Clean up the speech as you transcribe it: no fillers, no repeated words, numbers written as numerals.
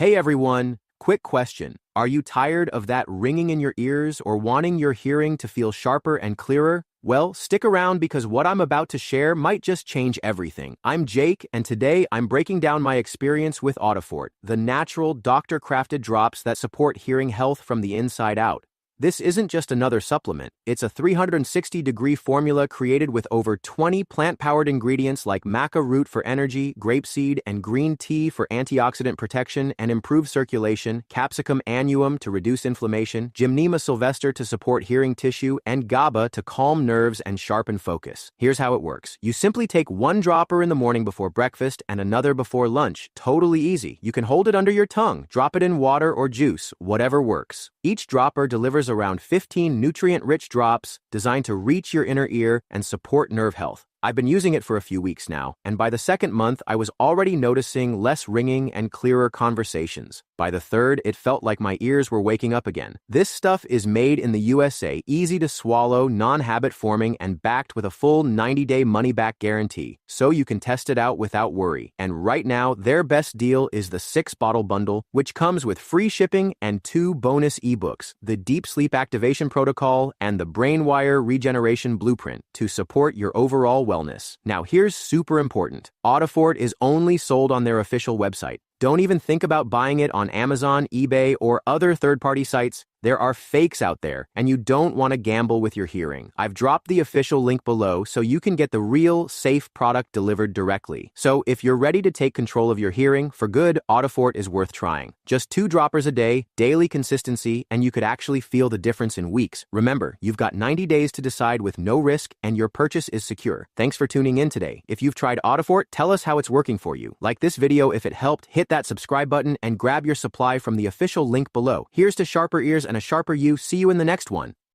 Hey everyone, quick question. Are you tired of that ringing in your ears or wanting your hearing to feel sharper and clearer? Well, stick around because what I'm about to share might just change everything. I'm Jake, and today I'm breaking down my experience with Audifort, the natural, doctor-crafted drops that support hearing health from the inside out. This isn't just another supplement, it's a 360-degree formula created with over 20 plant-powered ingredients like Maca Root for energy, grape seed and green tea for antioxidant protection and improve circulation, Capsicum Annuum to reduce inflammation, Gymnema Sylvestre to support hearing tissue, and GABA to calm nerves and sharpen focus. Here's how it works. You simply take one dropper in the morning before breakfast and another before lunch. Totally easy. You can hold it under your tongue, drop it in water or juice, whatever works. Each dropper delivers around 15 nutrient-rich drops designed to reach your inner ear and support nerve health. I've been using it for a few weeks now, and by the second month, I was already noticing less ringing and clearer conversations. By the third, it felt like my ears were waking up again. This stuff is made in the USA, easy to swallow, non-habit forming, and backed with a full 90-day money-back guarantee, so you can test it out without worry. And right now, their best deal is the 6-bottle bundle, which comes with free shipping and 2 bonus ebooks, the Deep Sleep Activation Protocol and the Brainwire Regeneration Blueprint, to support your overall wellness. Now here's super important. Audifort is only sold on their official website. Don't even think about buying it on Amazon, eBay, or other third-party sites. There are fakes out there, and you don't want to gamble with your hearing. I've dropped the official link below so you can get the real, safe product delivered directly. So if you're ready to take control of your hearing for good, Audifort is worth trying. Just 2 droppers a day, daily consistency, and you could actually feel the difference in weeks. Remember, you've got 90 days to decide with no risk, and your purchase is secure. Thanks for tuning in today. If you've tried Audifort, tell us how it's working for you. Like this video if it helped, hit that subscribe button, and grab your supply from the official link below. Here's to sharper ears and a sharper you. See you in the next one.